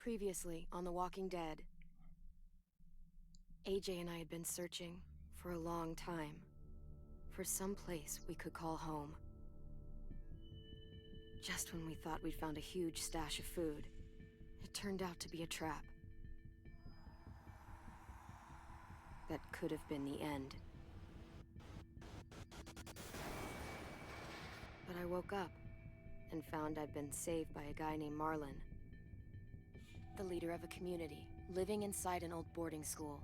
Previously on The Walking Dead, AJ and I had been searching for a long time for some place we could call home. Just when we thought we'd found a huge stash of food, it turned out to be a trap. That could have been the end. But I woke up and found I'd been saved by a guy named Marlon, the leader of a community living inside an old boarding school.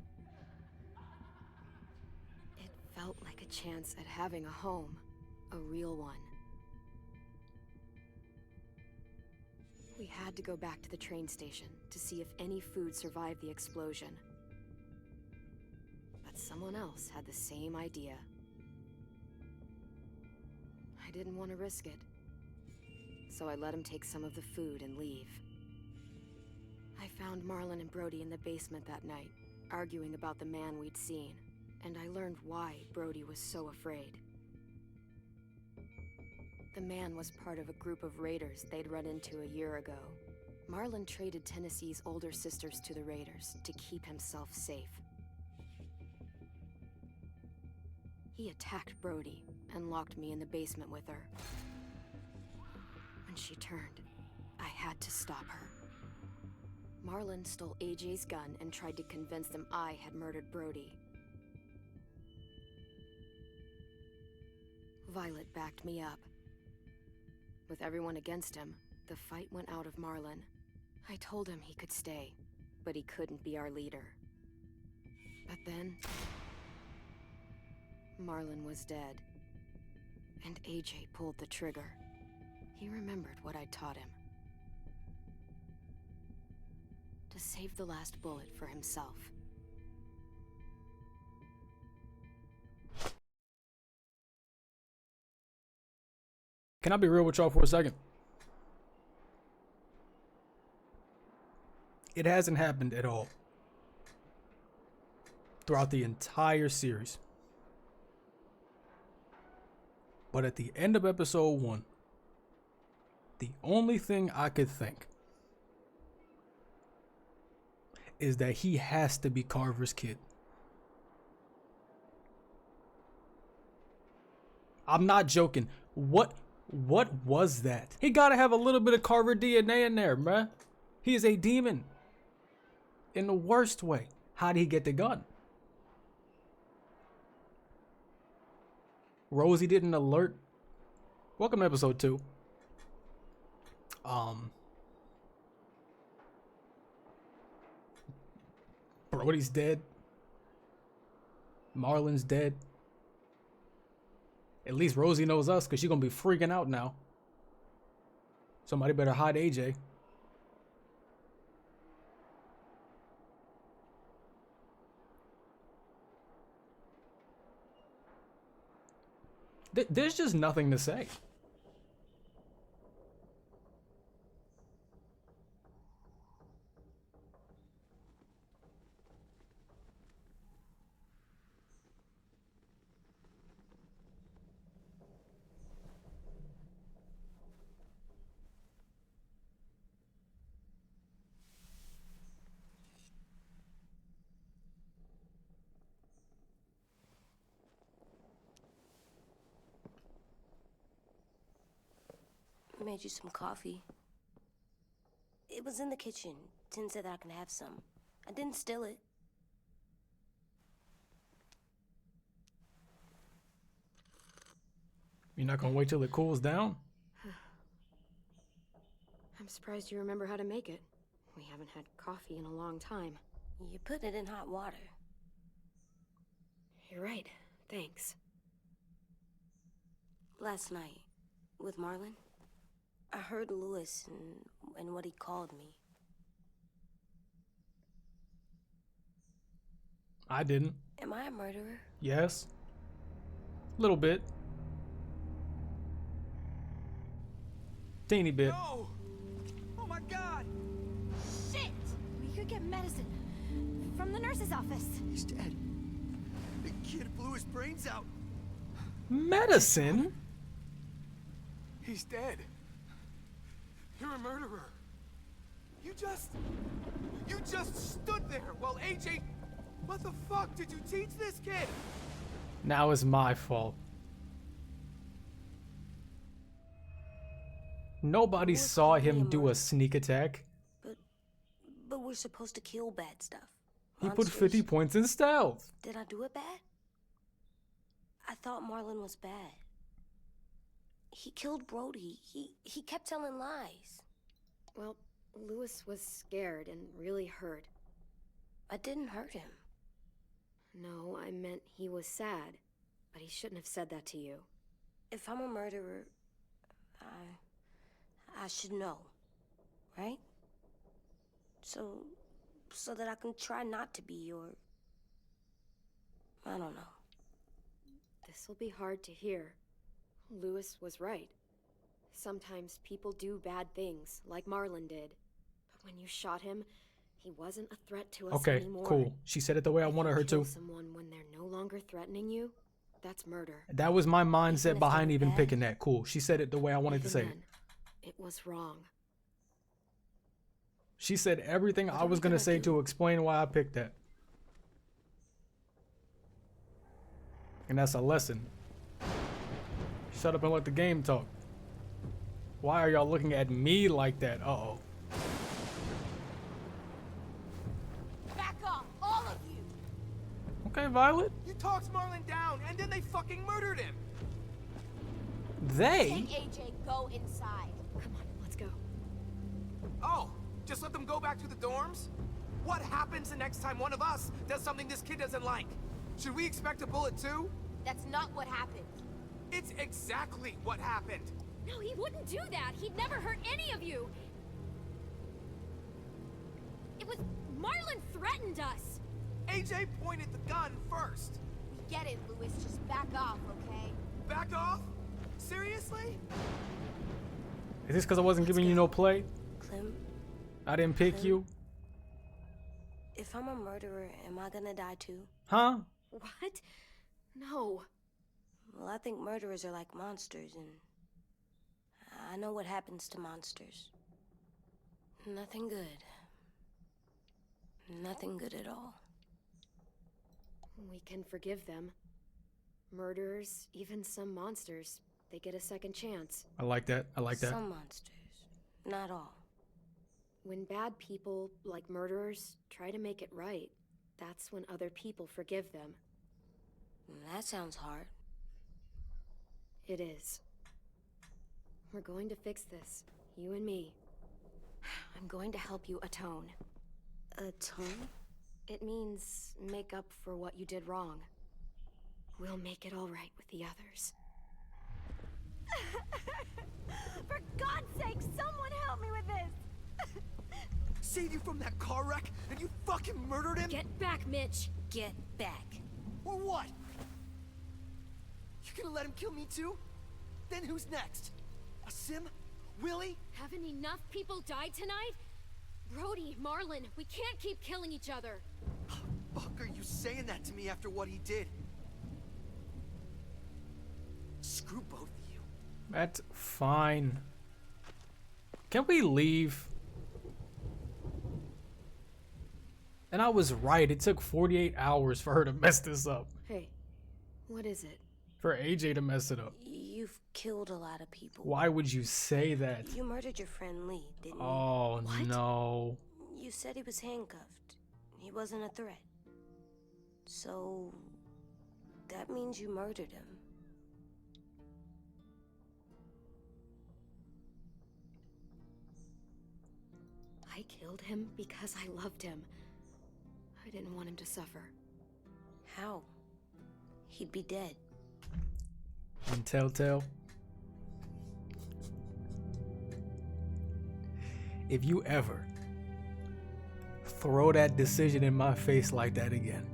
It felt like a chance at having a home, a real one. We had to go back to the train station to see if any food survived the explosion. But someone else had the same idea. I didn't want to risk it, so I let him take some of the food and leave. I found Marlon and Brody in the basement that night, arguing about the man we'd seen, and I learned why Brody was so afraid. The man was part of a group of raiders they'd run into a year ago. Marlon traded Tennessee's older sisters to the raiders to keep himself safe. He attacked Brody and locked me in the basement with her. When she turned, I had to stop her. Marlon stole AJ's gun and tried to convince them I had murdered Brody. Violet backed me up. With everyone against him, the fight went out of Marlon. I told him he could stay, but he couldn't be our leader. But then, Marlon was dead, and AJ pulled the trigger. He remembered what I'd taught him. To save the last bullet for himself. Can I be real with y'all for a second? It hasn't happened at all throughout the entire series. But at the end of episode 1, the only thing I could think is that he has to be Carver's kid. I'm not joking. What was that? He gotta have a little bit of Carver DNA in there, bruh. He is a demon. In the worst way. How did he get the gun? Rosie didn't alert. Welcome to episode 2. Brody's dead. Marlon's dead. At least Rosie knows us, because she's going to be freaking out now. Somebody better hide AJ. There's just nothing to say. Made you some coffee. It was in the kitchen. Tin said that I can have some. I didn't steal it. You're not gonna wait till it cools down? I'm surprised you remember how to make it. We haven't had coffee in a long time. You put it in hot water. You're right. Thanks. Last night, with Marlon, I heard Lewis and what he called me. I didn't. Am I a murderer? Yes. A little bit. Teeny bit. No! Oh my God! Shit! We could get medicine from the nurse's office. He's dead. The kid blew his brains out. Medicine? He's dead. You're a murderer. You just stood there while AJ... What the fuck did you teach this kid? Now it's my fault. Nobody Who saw called me him a do a murderer? sneak attack. But we're supposed to kill bad stuff. He put Monsters. 50 points in stealth. Did I do it bad? I thought Marlon was bad. He killed Brody. He kept telling lies. Well, Lewis was scared and really hurt. I didn't hurt him. No, I meant he was sad. But he shouldn't have said that to you. If I'm a murderer, I should know, right? So that I can try not to be, or I don't know. This will be hard to hear. Lewis was right. Sometimes people do bad things, like Marlon did. But when you shot him, he wasn't a threat to us Okay, anymore. cool. She said it the way I If wanted you her kill to. someone when they're no longer threatening you, that's murder. That was my Even mindset if behind they were even bad? picking that. Cool. She said it the way I wanted to Even say it. then, it was wrong. She said everything What I are was we gonna gonna say do? to explain why I picked that. And that's a lesson. Shut up and let the game talk. Why are y'all looking at me like that? Uh-oh. Back off, all of you! Okay, Violet. You talked Marlon down, and then they fucking murdered him. They? Take AJ, go inside. Come on, let's go. Oh, just let them go back to the dorms? What happens the next time one of us does something this kid doesn't like? Should we expect a bullet too? That's not what happened. It's exactly what happened. No, he wouldn't do that. He'd never hurt any of you. It was... Marlon threatened us. AJ pointed the gun first. We get it, Lewis. Just back off, okay? Back off? Seriously? Is this because I wasn't giving you no play? Clem, I didn't pick you? if I'm a murderer, am I gonna die too? Huh? What? No. Well, I think murderers are like monsters, and I know what happens to monsters. Nothing good. Nothing good at all. We can forgive them. Murderers, even some monsters, they get a second chance. I like that. I like that. Some monsters, not all. When bad people, like murderers, try to make it right, that's when other people forgive them. That sounds hard. It is. We're going to fix this, you and me. I'm going to help you atone. Atone? It means make up for what you did wrong. We'll make it all right with the others. For God's sake, someone help me with this! Saved you from that car wreck, and you fucking murdered him? Get back, Mitch! Get back. Or what? You gonna let him kill me too? Then who's next? A Sim? Willie? Haven't enough people died tonight? Brody, Marlon, we can't keep killing each other. Fuck are you saying that to me after what he did? Screw both of you. That's fine. Can we leave? And I was right. It took 48 hours for her to mess this up. Hey, what is it? For AJ to mess it up. You've killed a lot of people. Why would you say that? You murdered your friend Lee, didn't you? Oh, no. You said he was handcuffed. He wasn't a threat. So... that means you murdered him. I killed him because I loved him. I didn't want him to suffer. How? He'd be dead. And Telltale. If you ever throw that decision in my face like that again,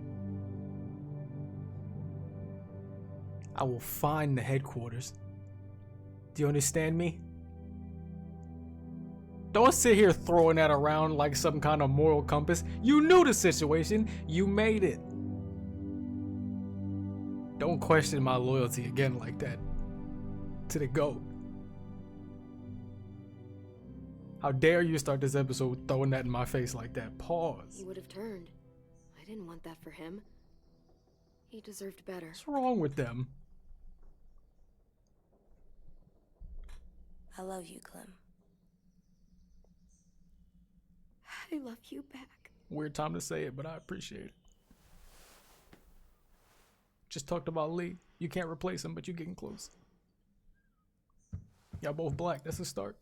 I will find the headquarters. Do you understand me? Don't sit here throwing that around like some kind of moral compass. You knew the situation. You made it. Don't question my loyalty again like that. To the GOAT. How dare you start this episode throwing that in my face like that? Pause. He would have turned. I didn't want that for him. He deserved better. What's wrong with them? I love you, Clem. I love you back. Weird time to say it, but I appreciate it. Just talked about Lee. You can't replace him, but you're getting close. Y'all both black. That's a start.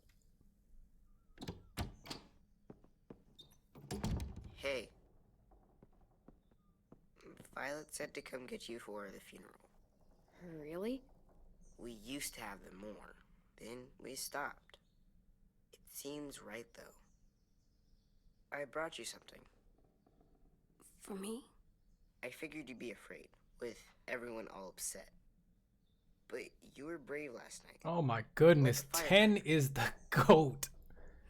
Hey. Violet said to come get you for the funeral. Really? We used to have them more. Then we stopped. It seems right, though. I brought you something. For me? I figured you'd be afraid, with everyone all upset. But you were brave last night. Oh my goodness. Like a 10 is the GOAT.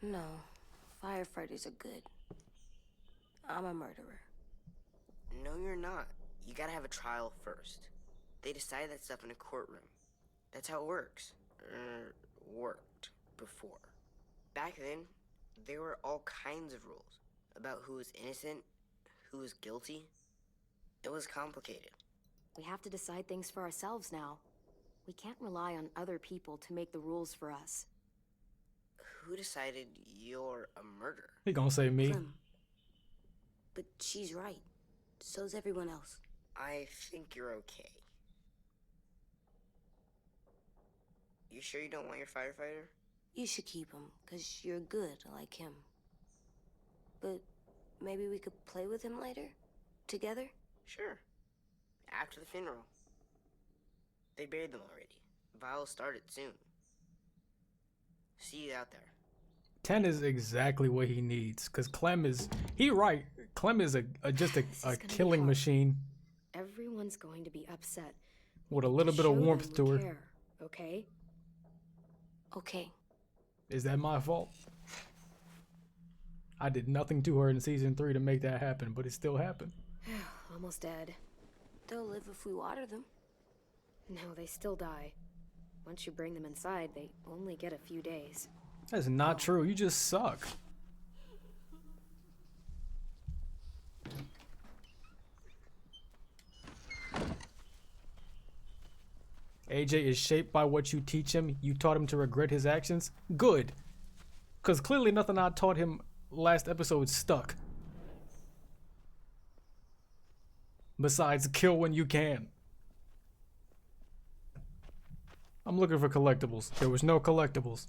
No. Firefighters are good. I'm a murderer. No, you're not. You gotta have a trial first. They decide that stuff in a courtroom. That's how it works. Worked before. Back then, there were all kinds of rules about who was innocent, who was guilty. It was complicated. We have to decide things for ourselves now. We can't rely on other people to make the rules for us. Who decided you're a murderer? He gonna say me. Clem. But she's right. So's everyone else. I think you're okay. You sure you don't want your firefighter? You should keep him, 'cause you're good like him. But maybe we could play with him later? Together? Sure. After the funeral. They buried them already. Viol'll start it soon. See you out there. 10 is exactly what he needs. Cause Clem is right. Clem is just This is a gonna be killing hard. machine Everyone's going to be upset. with a little bit of Show them warmth we to her. care, okay? Okay. Is that my fault? I did nothing to her in season 3 to make that happen, but it still happened. Almost dead. They'll live if we water them. No, they still die. Once you bring them inside, they only get a few days. That's not true. You just suck. AJ is shaped by what you teach him. You taught him to regret his actions. Good. Because clearly nothing I taught him last episode stuck. Besides, kill when you can. I'm looking for collectibles. There was no collectibles.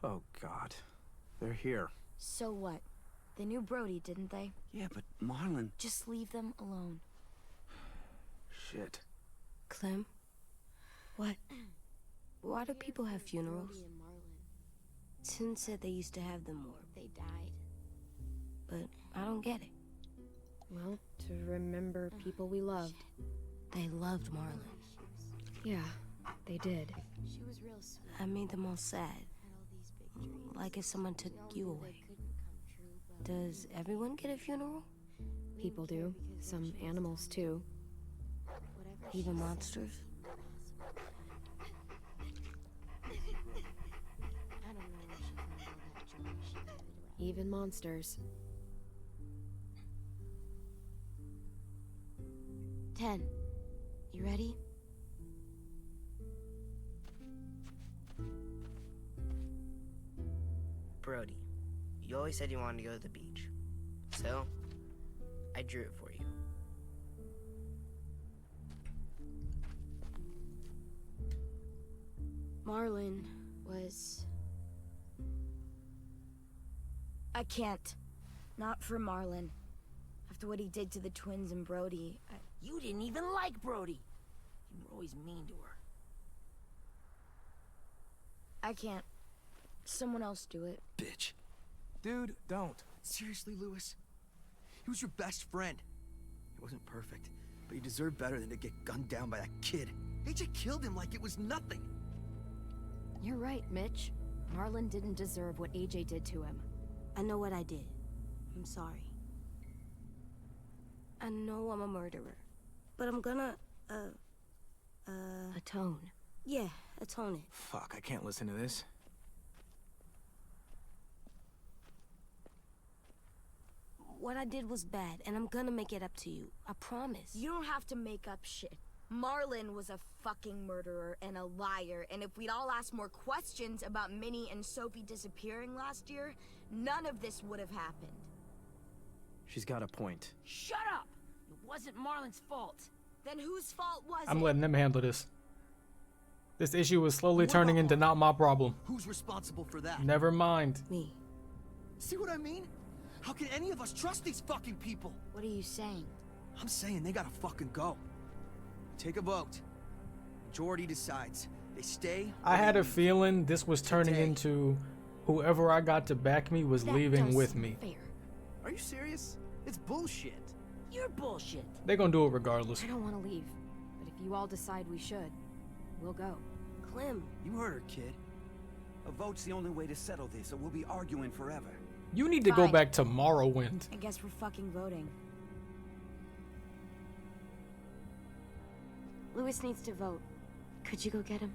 Oh, God. They're here. So what? They knew Brody, didn't they? Yeah, but Marlon... Just leave them alone. Shit. Clem? What? Why do people have funerals? Brody and Marlon, Tin said they used to have them more, they died. but I don't get it. Well, to remember people we loved. They loved Marlon. Yeah, they did. She was real sweet. I made them all sad. Had all these big dreams. Like if someone took you They away. couldn't come true, but Does everyone get a funeral? People do. Some animals, too. whatever Even she said monsters? I don't know where she found all that joy. She carried around. Even monsters. 10. You ready? Brody, you always said you wanted to go to the beach. So, I drew it for you. Marlon was... I can't. Not for Marlon. After what he did to the twins and Brody, You didn't even like Brody. You were always mean to her. I can't. Someone else do it. Bitch. Dude, don't. Seriously, Lewis? He was your best friend. He wasn't perfect, but he deserved better than to get gunned down by that kid. AJ killed him like it was nothing. You're right, Mitch. Marlon didn't deserve what AJ did to him. I know what I did. I'm sorry. I know I'm a murderer. But I'm gonna, Atone. yeah, atone it. Fuck, I can't listen to this. What I did was bad, and I'm gonna make it up to you. I promise. You don't have to make up shit. Marlon was a fucking murderer and a liar, and if we'd all asked more questions about Minnie and Sophie disappearing last year, none of this would have happened. She's got a point. Shut up! It wasn't Marlon's fault. Then whose fault was I'm it? letting them handle this. This issue is slowly What turning about into not my problem. Who's responsible for that? Never mind. Me. See what I mean? How can any of us trust these fucking people? What are you saying? I'm saying they gotta fucking go. Take a vote. Majority decides. They stay. I or had they a leave. feeling this was turning Today. into whoever I got to back me was That leaving does with seem me. fair. Are you serious? It's bullshit. You're bullshit. They're gonna do it regardless. I don't want to leave, but if you all decide we should, we'll go. Clem, You heard her, kid. A vote's the only way to settle this, or we'll be arguing forever. You need to go Fine. back to Morrowind. I guess we're fucking voting. Lewis needs to vote. Could you go get him?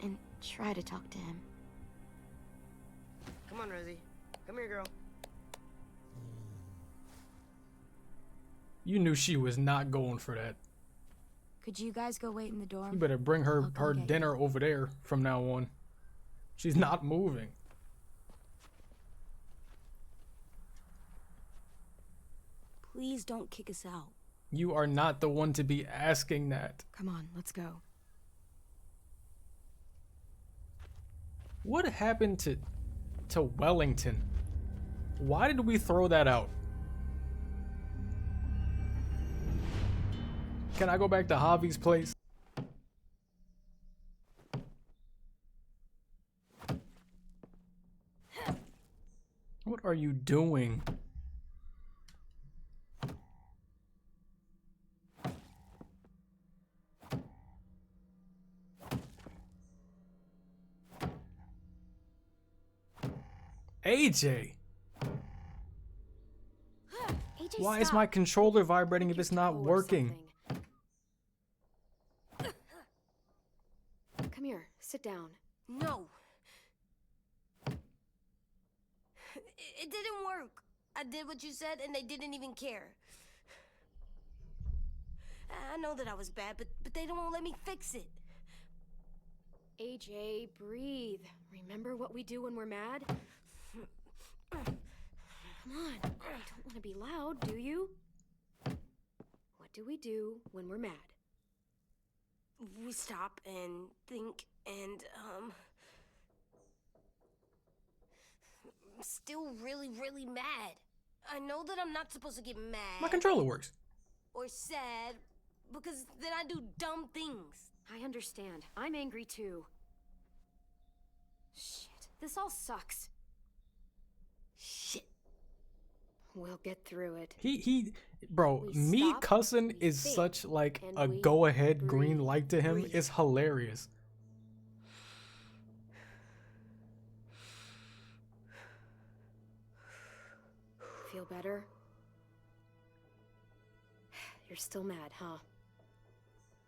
And try to talk to him. Come on, Rosie. Come here, girl. You knew she was not going for that. Could you guys go wait in the dorm? You better bring her I'll go get dinner over there from now on. She's not moving. Please don't kick us out. You are not the one to be asking that. Come on, let's go. What happened to Wellington? Why did we throw that out? Can I go back to Javi's place? What are you doing? AJ, AJ, why is stop. my controller vibrating if Your it's not toe or working? something. Come here, sit down. No. It didn't work. I did what you said, and they didn't even care. I know that I was bad, but they don't let me fix it. AJ, breathe. Remember what we do when we're mad? Come on, you don't want to be loud, do you? What do we do when we're mad? We stop and think and, I'm still really, really mad. I know that I'm not supposed to get mad My controller works. or sad because then I do dumb things. I understand. I'm angry too. Shit, this all sucks. Shit. We'll get through it. Bro, We me stop, cussing we is think, such like and a we go ahead green breathe, light to him. breathe. It's hilarious. Feel better? You're still mad, huh?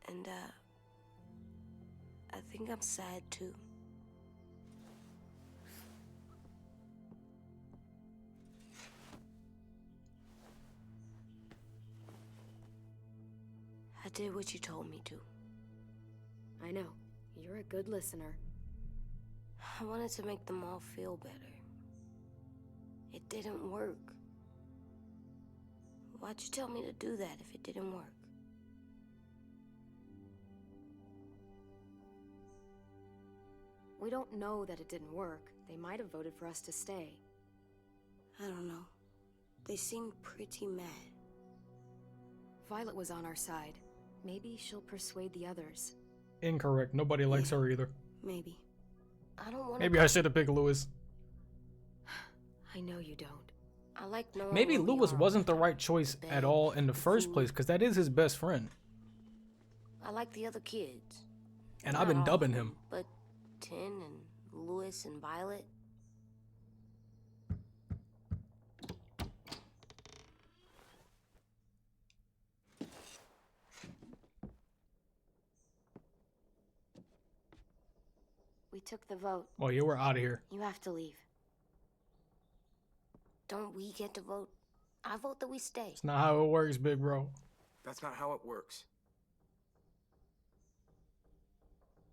And, I think I'm sad too. I did what you told me to. I know. You're a good listener. I wanted to make them all feel better. It didn't work. Why'd you tell me to do that if it didn't work? We don't know that it didn't work. They might have voted for us to stay. I don't know. They seemed pretty mad. Violet was on our side. Maybe she'll persuade the others. Incorrect. Nobody likes her either. Maybe. I don't want to. Maybe I should have picked Lewis. I know you don't. I like knowing Maybe where we Lewis are wasn't the without right choice the at bed, all in the the first food. place, because that is his best friend. I like the other kids. And I've been Not all dubbing of him. them, but Tin and Lewis and Violet. We took the vote. Oh yeah, we're out of here. You have to leave. Don't we get to vote? I vote that we stay. It's not how it works, big bro. That's not how it works.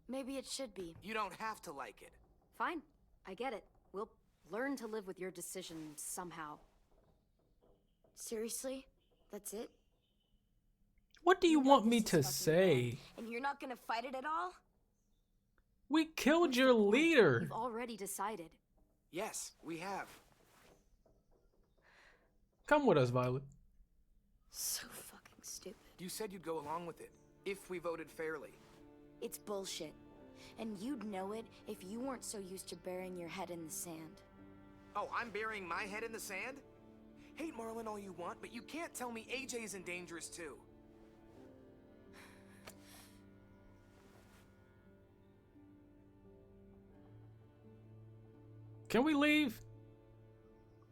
Maybe it should be. You don't have to like it. Fine. I get it. We'll learn to live with your decision somehow. Seriously? That's it? What do you want me to say? And you're not gonna fight it at all? We killed your leader. You've already decided. Yes, we have. Come with us, Violet. So fucking stupid. You said you'd go along with it, if we voted fairly. It's bullshit. And you'd know it if you weren't so used to burying your head in the sand. Oh, I'm burying my head in the sand? Hate Marlin all you want, but you can't tell me AJ's in dangerous too. Can we leave?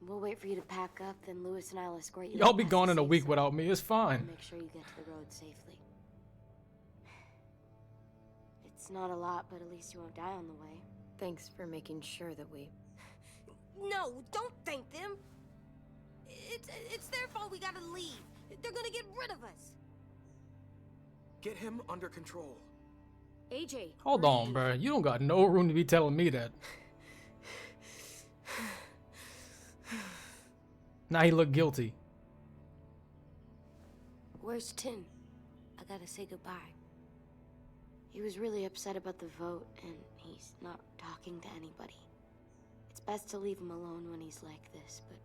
We'll wait for you to pack up, then Lewis and I'll escort you. Y'all be gone in a week without me. It's fine. Make sure you get to the road safely. It's not a lot, but at least you won't die on the way. Thanks for making sure that we... No, don't thank them. It's their fault we gotta leave. They're gonna get rid of us. Get him under control. AJ. Hold on, bro. You don't got no room to be telling me that. Now he look guilty. Where's Tin? I gotta say goodbye. He was really upset about the vote, and he's not talking to anybody. It's best to leave him alone when he's like this, but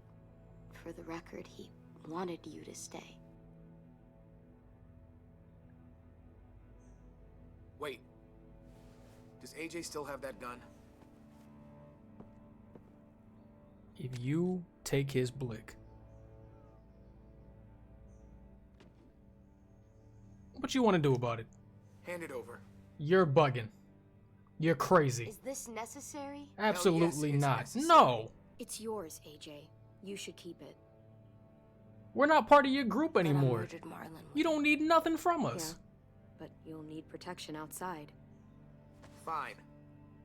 for the record, he wanted you to stay. Wait. Does AJ still have that gun? If you take his blick, what you want to do about it? Hand it over. You're bugging. You're crazy. Is this necessary? Absolutely it's not. necessary. No. It's yours, AJ. You should keep it. We're not part of your group But I anymore. murdered Marlin. You don't need nothing from us. But you'll need protection outside. Fine.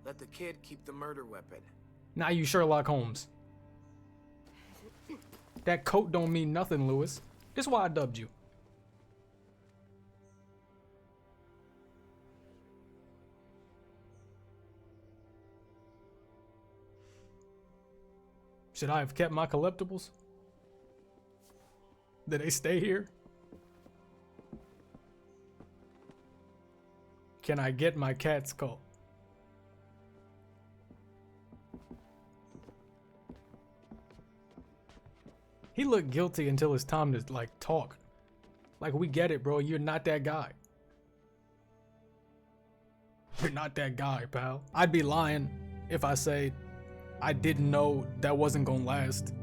Let the kid keep the murder weapon. Now you Sherlock Holmes. That coat don't mean nothing, Lewis. This is why I dubbed you. Should I have kept my collectibles? Did they stay here? Can I get my cat skull? He looked guilty until it's time to like talk. Like, we get it, bro. You're not that guy. You're not that guy, pal. I'd be lying if I say I didn't know that wasn't gonna last.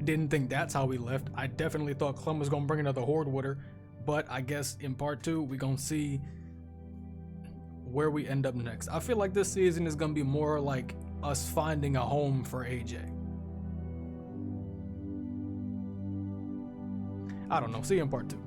Didn't think that's how we left. I definitely thought Clem was gonna bring another horde with her. But I guess in part 2, we gonna see where we end up next. I feel like this season is gonna be more like us finding a home for AJ. I don't know. See you in part 2.